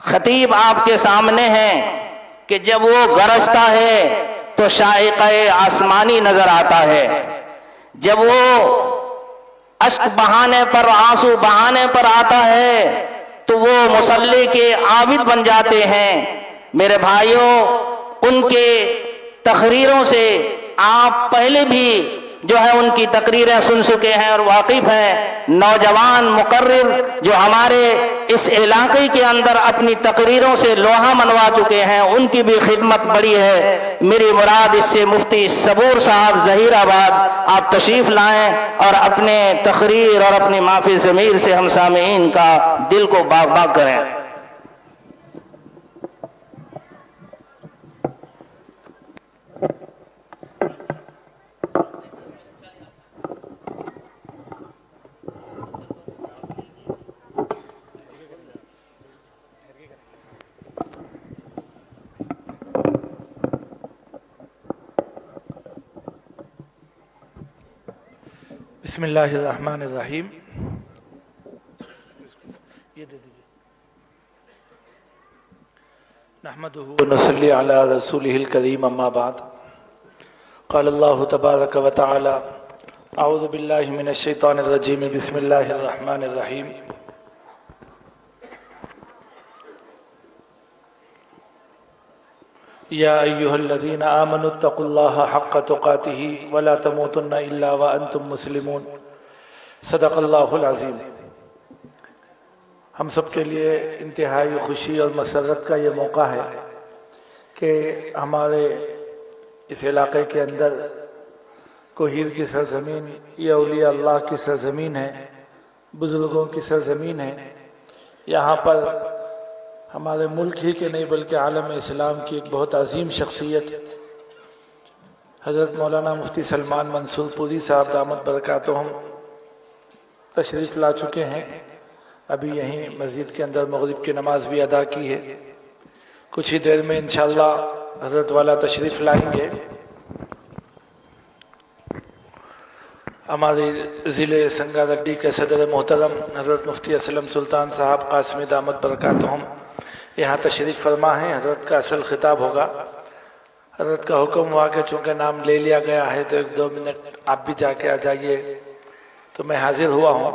खतीब आपके सामने हैं कि जब वो गरजता है तो शाइक़े आसमानी नजर आता है, जब वो अश्क बहाने पर, आंसू बहाने पर आता है तो वो मुसल्ले के आबिद बन जाते हैं। मेरे भाइयों, उनके तकरीरों से आप पहले भी जो है उनकी तकरीरें सुन चुके हैं और वाकिफ हैं। नौजवान मुकर्रिर जो हमारे इस इलाके के अंदर अपनी तकरीरों से लोहा मनवा चुके हैं, उनकी भी खिदमत बड़ी है। मेरी मुराद इससे मुफ्ती सबूर साहब ज़हीराबाद आप तशरीफ लाएं और अपने तकरीर और अपनी माफिल ज़मीर से हम सामीईन का दिल को बाग बाग करें। बिस्मिल्लाहिर्रहमानिर्रहीम। ये दे दीजिए। नहमदुहु व नसल्ली अला रसूलिहिल करीम, अम्मा बाद। क़ाल अल्लाहु तबारक व तआला अऊज़ु बिल्लाहि मिनश शैतानिर रजीम, बिस्मिल्लाहिर्रहमानिर्रहीम। या अय्युहल्लज़ीना आमनुत्तक़ुल्लाहा हक़्क़ तुक़ातिही वला तमूतुन्ना इल्ला व अंतुम मुस्लिमून। सदक़ल्लाहुल अज़ीम। हम सब के लिए इंतहाई खुशी और मसरत का ये मौका है कि हमारे इस इलाक़े के अंदर कोहीर की सरज़मीन, ये औलिया अल्लाह की सरज़मीन है, बुज़ुर्गों की सरज़मीन है। यहाँ पर हमारे मुल्क ही के नहीं बल्कि आलम इस्लाम की एक बहुत अजीम शख्सियत हज़रत मौलाना मुफ्ती सलमान मंसूर पुरी साहब दामत बरकातुहुम तशरीफ़ ला चुके हैं। अभी यहीं मस्जिद के अंदर मगरिब की नमाज भी अदा की है। कुछ ही देर में इंशाअल्लाह हज़रत वाला तशरीफ़ लाएंगे। हमारे ज़िले संगारेड्डी के सदर मोहतरम हज़रत मुफ्ती असलम सुल्तान साहब कासमी दामत बरकातुहुम यहाँ तशरीफ़ फरमा है। हज़रत का असल खिताब होगा। हज़रत का हुक्म हुआ कि चूँकि नाम ले लिया गया है तो 1-2 मिनट आप भी जाके आ जाइए, तो मैं हाजिर हुआ हूँ।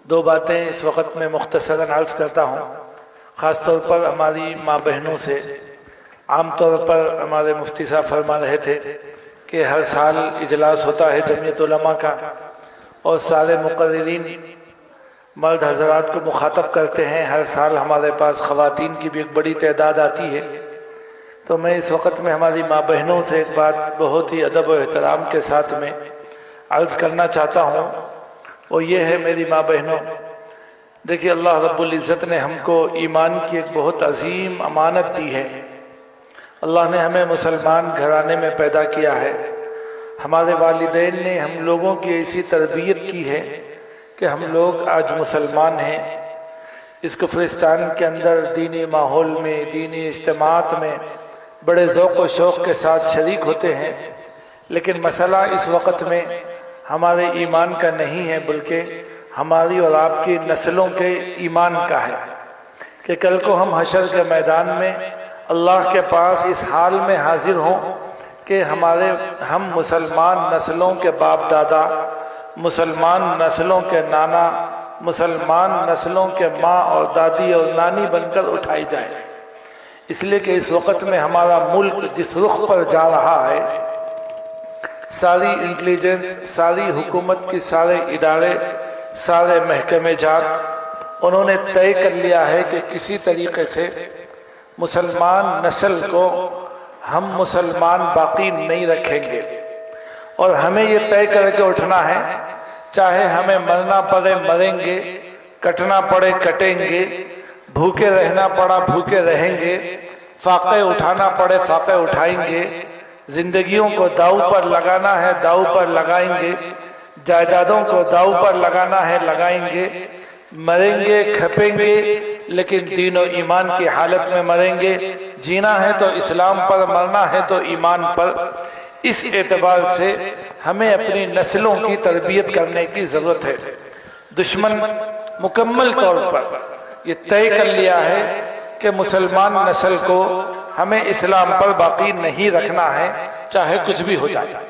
2 बातें इस वक्त में मुख्तसरन अर्ज़ करता हूँ। ख़ास तौर पर हमारी माँ बहनों से, आम तौर पर हमारे मुफ्ती साहब फरमा रहे थे कि हर साल इजलास होता है जमीयत उलमा का और सारे मुक़र्रिरीन मर्द हजरात को मुखातब करते हैं। हर साल हमारे पास ख़वातीन की भी एक बड़ी तादाद आती है। तो मैं इस वक्त में हमारी माँ बहनों से एक बात बहुत ही अदब और एहतराम के साथ में अर्ज़ करना चाहता हूँ। वो ये है, मेरी माँ बहनों, देखिए अल्लाह रब्बुल इज़्ज़त ने हमको ईमान की एक बहुत अजीम अमानत दी है। अल्लाह ने हमें मुसलमान घराने में पैदा किया है। हमारे वालिदैन ने हम लोगों की ऐसी तरबियत की है कि हम लोग आज मुसलमान हैं। इस कुफ्रिस्तान के अंदर दीनी माहौल में, दीनी इज्तिमात में बड़े ज़ौक़ व शौक़ के साथ शरीक होते हैं। लेकिन मसला इस वक़्त में हमारे ईमान का नहीं है बल्कि हमारी और आपकी नस्लों के ईमान का है कि कल को हम हशर के मैदान में अल्लाह के पास इस हाल में हाजिर हों कि हम मुसलमान नस्लों के बाप दादा, मुसलमान नस्लों के नाना, मुसलमान नस्लों के माँ और दादी और नानी बनकर उठाई जाए। इसलिए कि इस वक्त में हमारा मुल्क जिस रुख पर जा रहा है, सारी इंटेलिजेंस, सारी हुकूमत की सारे इदारे, सारे महकमे जात, उन्होंने तय कर लिया है कि किसी तरीके से मुसलमान नस्ल को हम मुसलमान बाकी नहीं रखेंगे। और हमें ये तय करके उठना है, चाहे हमें मरना पड़े मरेंगे, कटना पड़े कटेंगे, भूखे रहना पड़ा भूखे रहेंगे, फाके उठाना पड़े फाके उठाएंगे, जिंदगियों को दाव पर लगाना है दाव पर लगाएंगे, जायदादों को दाव पर लगाना है लगाएंगे, मरेंगे खपेंगे लेकिन दीन और ईमान की हालत में मरेंगे। जीना है तो इस्लाम पर, मरना है तो ईमान पर। इस एतबार से हमें अपनी नस्लों की तरबियत करने की जरूरत है। दुश्मन मुकम्मल तौर पर ये तय कर लिया है कि मुसलमान नस्ल को हमें इस्लाम पर बाकी नहीं रखना है, चाहे कुछ भी हो जाए।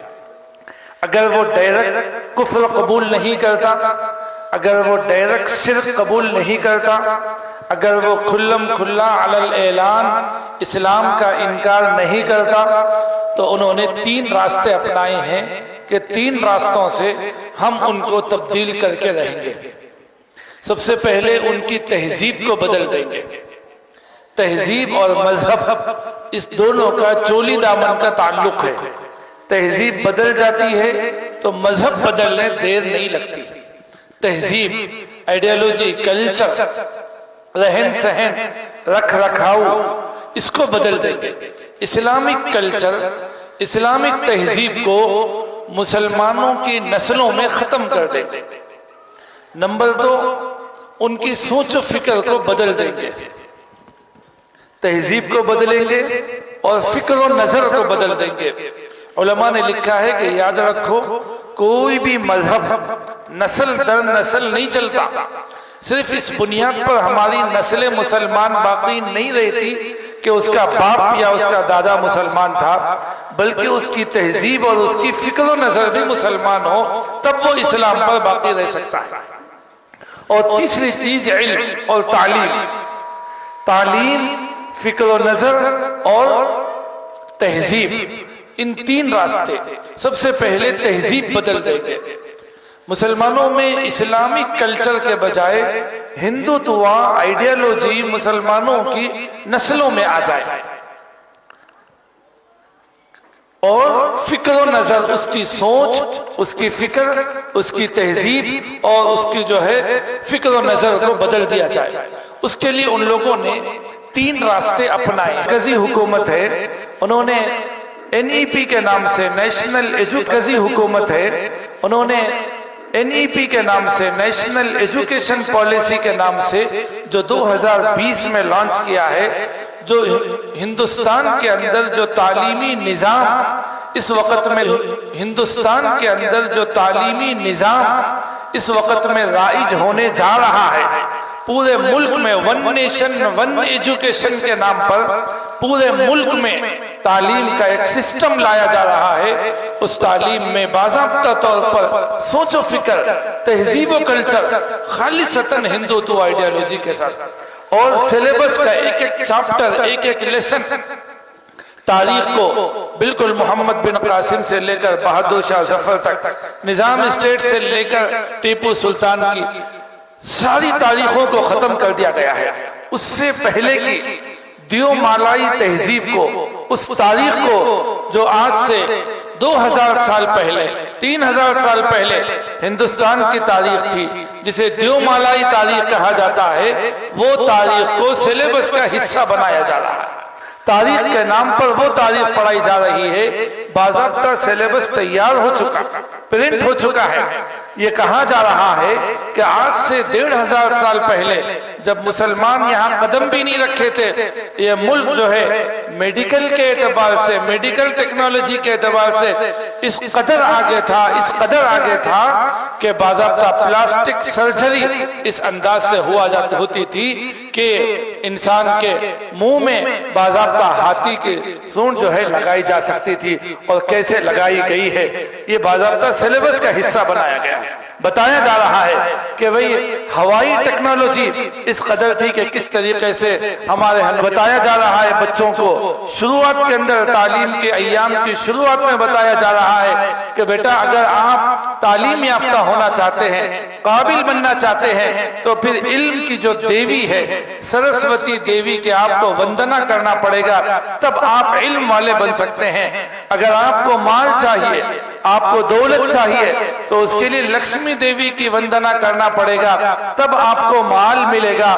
अगर वो डायरेक्ट कुफ्र कबूल नहीं करता, अगर वो डायरेक्ट शिर्क कबूल नहीं करता, अगर वो खुल्लम खुल्ला अलल ऐलान इस्लाम का इनकार नहीं करता, तो उन्होंने 3 रास्ते अपनाए हैं कि 3 रास्तों से हम उनको तब्दील करके रहेंगे। सबसे पहले उनकी तहजीब को बदल देंगे। तहजीब और मजहब इस दोनों का चोली दामन का ताल्लुक है। तहजीब बदल जाती है तो मजहब बदलने देर नहीं लगती। तहजीब, आइडियोलॉजी, कल्चर, रहन सहन, रख रखाव, इसको बदल देंगे। इस्लामिक कल्चर, इस्लामिक तहजीब को मुसलमानों की नस्लों में खत्म कर देंगे। नंबर 2, उनकी सोच फिक्र को बदल देंगे। तहजीब को बदलेंगे और फिक्र और नजर को बदल देंगे। उलमा ने लिखा है कि याद रखो, कोई भी मजहब नस्ल दर नस्ल नहीं चलता। सिर्फ इस बुनियाद पर हमारी नस्ल मुसलमान बाकी नहीं रहती कि उसका बाप या उसका दादा मुसलमान था, बल्कि उसकी तहजीब और उसकी फिक्र और नजर भी मुसलमान हो, तब वो इस्लाम पर बाकी रह सकता है। और तीसरी चीज इल्म और तालीम। तालीम, फिक्र और नजर और तहजीब, इन 3 रास्ते। सबसे पहले तहजीब बदल देंगे। मुसलमानों में इस्लामिक कल्चर के बजाय हिंदुत्व आइडियोलॉजी मुसलमानों की नस्लों में आ जाए और फिक्र और नजर, उसकी सोच, उसकी फिक्र, उसकी तहजीब और उसकी जो है फिक्र और नजर को बदल दिया जाए। उसके लिए उन लोगों ने 3 रास्ते अपनाए। मरकजी हुकूमत है, उन्होंने NEP के नाम से, नेशनल एजुकेशन हुकूमत है, उन्होंने NEP के नाम से, नेशनल एजुकेशन पॉलिसी के नाम से, जो 2020 में लॉन्च किया है, जो हिंदुस्तान के अंदर जो तालीमी निजाम इस वक्त में, हिंदुस्तान के अंदर जो तालीमी निजाम इस वक्त में राइज होने जा रहा है, पूरे मुल्क में 1 नेशन 1 एजुकेशन के नाम पर पूरे मुल्क में तालीम का एक सिस्टम लाया जा रहा है। उस तालीम में बाज़ाब्ता तौर पर सोचो फिक्र, तहजीब व कल्चर खालिसतन हिंदुत्व आइडियोलॉजी के साथ, और सिलेबस का एक-एक चैप्टर, एक-एक लेसन, तारीख को बिल्कुल मोहम्मद बिन कासिम से लेकर बहादुर शाह जफर तक, निजाम स्टेट से लेकर टीपू सुल्तान की सारी तारीखों को खत्म कर दिया गया है। उससे पहले की दियोमालाई तहजीब को, उस तारीख को जो आज से 2000 साल पहले, 3000 साल पहले हिंदुस्तान की तारीख थी, जिसे दियोमालाई तारीख कहा जाता है, वो तारीख को सिलेबस का हिस्सा बनाया जा रहा है। तारीख के नाम पर वो तारीख पढ़ाई जा रही है। बाज़ाब्ता सिलेबस तैयार हो चुका, प्रिंट हो चुका है। ये कहा जा रहा है कि आज से 1500 साल पहले जब मुसलमान यहाँ कदम भी नहीं रखे थे, ये मुल्क जो है मेडिकल के एतबार से, मेडिकल टेक्नोलॉजी के एतबार से इस कदर आगे था, इस कदर आगे था कि बाज़ाब्ता प्लास्टिक सर्जरी इस अंदाज से होती थी कि इंसान के मुंह में बाज़ाब्ता हाथी की सूंड जो है लगाई जा सकती थी, और कैसे लगाई गई है ये बाज़ाब्ता सिलेबस का हिस्सा बनाया गया। बताया जा रहा है कि भाई हवाई टेक्नोलॉजी इस कदर थी कि किस तरीके से हमारे बताया जा रहा है। बच्चों को शुरुआत के अंदर, तालीम के अय्याम की शुरुआत में बताया जा रहा है कि बेटा अगर आप तालीम याफ्ता होना चाहते हैं, काबिल बनना चाहते हैं, तो फिर इल्म की जो देवी है सरस्वती देवी के आपको वंदना करना पड़ेगा, तब आप इल्म वाले बन सकते हैं। अगर आपको माल चाहिए, आपको दौलत चाहिए, तो उसके लिए लक्ष्मी देवी की वंदना करना पड़ेगा, तब आपको माल मिलेगा।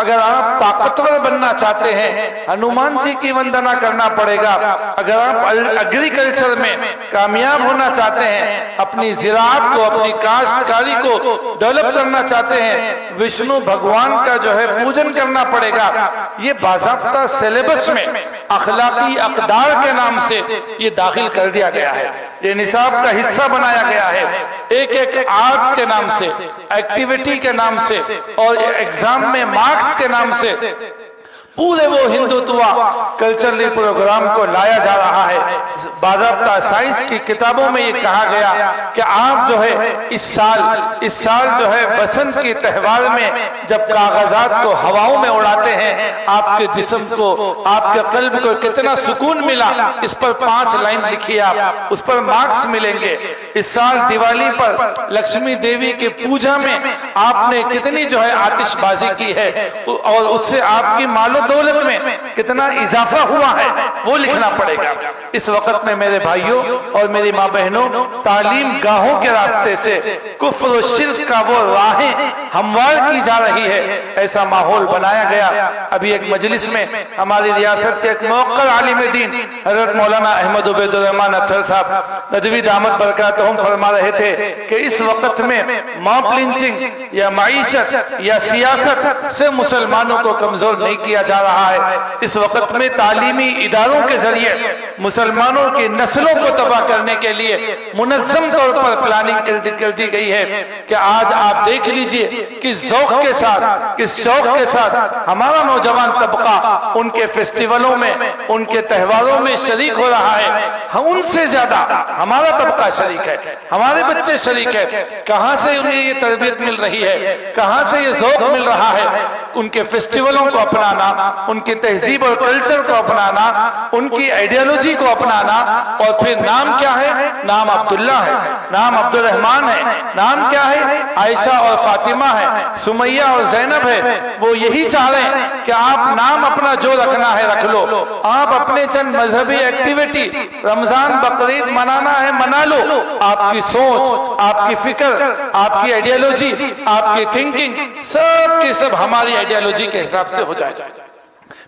अगर आप ताकतवर बनना चाहते हैं, हनुमान जी की वंदना करना पड़ेगा। अगर आप एग्रीकल्चर में कामयाब होना चाहते हैं, अपनी ज़िराअत को, अपनी काश्तकारी को डेवलप करना चाहते हैं, विष्णु भगवान का जो है पूजन करना पड़ेगा। ये बाज़ाब्ता सिलेबस में अखलाकी अक़दार के नाम से ये दाखिल कर दिया गया है, ये निसाब का हिस्सा बनाया गया है। एक एक आर्ट्स के नाम से, एक्टिविटी के नाम से और एग्जाम में मार्क्स के नाम से पूरे वो हिंदुत्व कल्चरली प्रोग्राम को लाया जा रहा है। बाज़ाब्ता साइंस की किताबों में ये कहा गया कि आप जो है इस साल जो है बसंत के त्यौहार में जब कागजात को हवाओं में उड़ाते हैं, आपके जिस्म को, आपके कल्ब को कितना सुकून मिला, इस पर 5 लाइन लिखिए आप, उस पर मार्क्स मिलेंगे। इस साल दिवाली पर लक्ष्मी देवी की पूजा में आपने कितनी जो है आतिशबाजी की है और उससे आपकी मालो दौलत में कितना इजाफा हुआ है, वो लिखना पड़ेगा। इस वक्त में मेरे भाइयों और मेरी माँ बहनों, तालीम गाहों के रास्ते से कुफ्र और शिर्क का वो राहें हमवार की जा रही है, ऐसा माहौल बनाया गया। अभी एक मजलिस में हमारी रियासत के एक मुअक्कर आलिम दीन हजरत मौलाना अहमद उबैदुर रहमान अत्तर साहब नदवी दामद बरकातहुम फरमा रहे थे कि इस वक्त में मॉब लिंचिंग या मईशत या सियासत से मुसलमानों को कमजोर नहीं किया जा रहा है। इस वक्त में तालीमी इदारों के जरिए मुसलमानों की नस्लों को तबाह करने के लिए मुनज़्ज़म तौर पर प्लानिंग कर दी गई है कि आज आप देख लीजिए किस ज़ौक़ के साथ, किस शौक के साथ हमारा नौजवान तबका उनके फेस्टिवलों में, उनके त्योहारों में शरीक हो रहा है। हम उनसे ज्यादा हमारा तबका शरीक है, हमारे बच्चे शरीक है। कहां से उन्हें ये तरबियत मिल रही है, कहां से ये ज़ौक़ मिल रहा है? उनके फेस्टिवलों को अपनाना, उनकी तहजीब और कल्चर को अपनाना, उनकी आइडियोलॉजी को अपनाना, और फिर नाम क्या है? नाम अब्दुल्ला है, नाम अब्दुल रहमान है, नाम क्या है? आयशा और फातिमा है, सुमैया और ज़ैनब है। वो यही चाह रहे हैं कि आप नाम अपना जो रखना है रख लो, आप अपने चंद मजहबी एक्टिविटी, रमजान बकरीद मनाना है मना लो। आपकी सोच, आपकी फिक्र, आपकी आइडियोलॉजी, आपकी थिंकिंग सब की सब हमारी आइडियोलॉजी के हिसाब से हो जाएगा।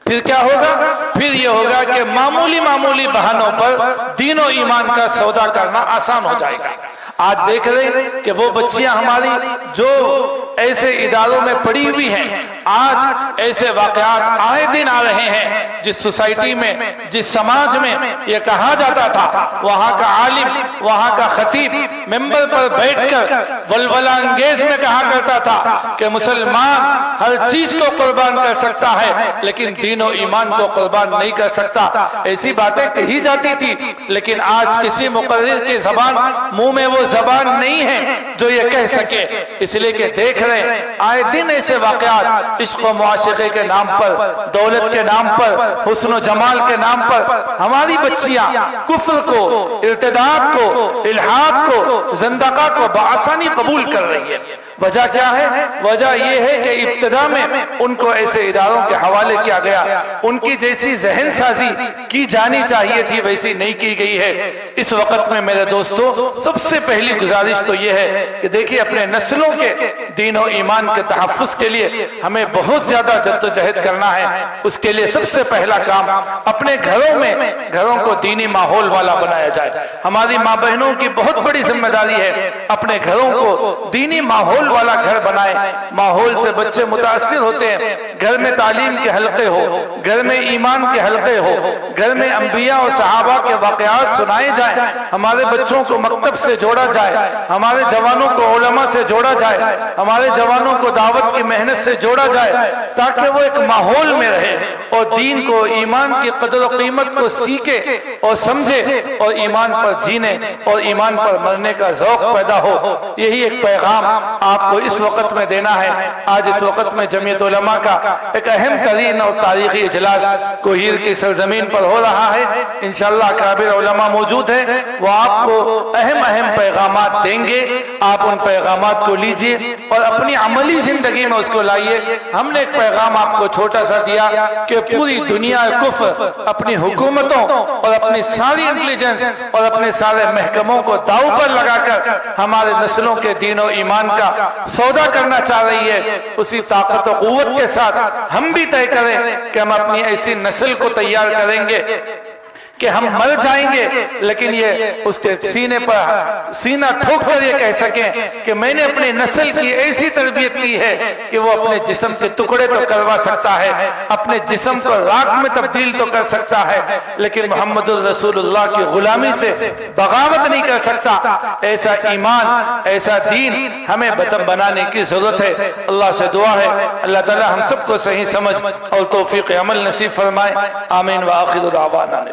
फिर क्या होगा? फिर ये होगा कि मामूली बहानों पर दीन और ईमान का सौदा करना आसान हो जाएगा। आज देख रहे कि वो बच्चियां हमारी जो ऐसे इदारों में पड़ी हुई हैं, आज ऐसे वाकयात आए दिन आ रहे हैं। जिस सोसाइटी में, जिस समाज में ये कहा जाता था, वहां का आलिम, वहां का खतीब मेंबर पर बैठकर वलवला अंगेज में कहा करता था कि मुसलमान हर चीज को कुर्बान कर सकता है लेकिन दीन और ईमान को कुर्बान नहीं कर सकता। ऐसी बातें कही जाती थी, लेकिन आज किसी मुकर्रिर की जबान, मुंह में वो जबान नहीं है जो ये कह सके। इसलिए कि देख रहे आए दिन ऐसे वाकयात इश्क व मुआशिके के नाम पर, दौलत के नाम पर, हुस्न जमाल के नाम पर हमारी बच्चियां कुफ्र को, इर्तिदाद को, इल्हाद को, ज़ंदका को बआसानी कबूल कर रही है। वजह क्या है? वजह यह है कि इब्तिदा में उनको ऐसे इदारों के हवाले किया गया, उनकी जैसी जहन साजी की जानी चाहिए थी वैसी नहीं की गई है। इस वक्त में मेरे दोस्तों, सबसे पहली गुजारिश तो यह है कि देखिए अपने नस्लों के दीन और ईमान के तहफ़्फ़ुज़ के लिए हमें बहुत ज्यादा जद्दोजहद करना है। उसके लिए सबसे पहला काम अपने घरों में, घरों को दीनी माहौल वाला बनाया जाए। हमारी माँ बहनों की बहुत बड़ी जिम्मेदारी है अपने घरों को दीनी माहौल वाला घर बनाए। माहौल से बच्चे मुतासिर होते हैं। घर में तालीम के हलके हो, घर में ईमान के हलके हो, घर में अंबिया और सहाबा के वाकयात सुनाए जाए, हमारे बच्चों को मकतब से जोड़ा जाए, हमारे जवानों को उलमा से जोड़ा जाए, हमारे जवानों को दावत की मेहनत से जोड़ा जाए, ताकि वो एक माहौल में रहे और दीन को, ईमान की कदर और कीमत को सीखे और समझे और ईमान पर जीने और ईमान पर मरने का ज़ौक़ पैदा हो। यही एक पैगाम आपको इस वक्त में देना है। आज इस वक्त में जमीयत उलमा का एक अहम तरीन और तारीखी इजलास कोहीर की सरजमीन पर हो रहा है। इंशाअल्लाह काबिर उलमा मौजूद है, वो आपको अहम पैगामात देंगे। आप उन पैगामात को लीजिए और अपनी अमली जिंदगी में उसको लाइए। हमने एक पैगाम आपको छोटा सा दिया कि पूरी दुनिया कुफ्र अपनी हुकूमतों और अपनी सारी इंटेलिजेंस और अपने सारे महकमों को दाव पर लगाकर हमारे नस्लों के दीन और ईमान का सौदा करना चाह रही है। उसी ताकत और कुव्वत के साथ हम भी तय करें कि हम अपनी ऐसी नस्ल को तैयार करेंगे कि हम मर जाएंगे, लेकिन ये उसके सीने पर सीना ठोक कर ये कह सकें कि मैंने अपनी नस्ल की ऐसी तरबियत की है कि वो अपने जिस्म के टुकड़े तो करवा सकता है, अपने जिस्म को राख में तब्दील तो कर सकता है, लेकिन मोहम्मदुर रसूलुल्लाह की गुलामी से बगावत नहीं कर सकता। ऐसा ईमान, ऐसा दीन हमें बनाने की जरूरत है। अल्लाह से दुआ है अल्लाह ताला हम सबको सही समझ और तौफीक अमल नसीब फरमाए। आमीन व आखिर दावाना।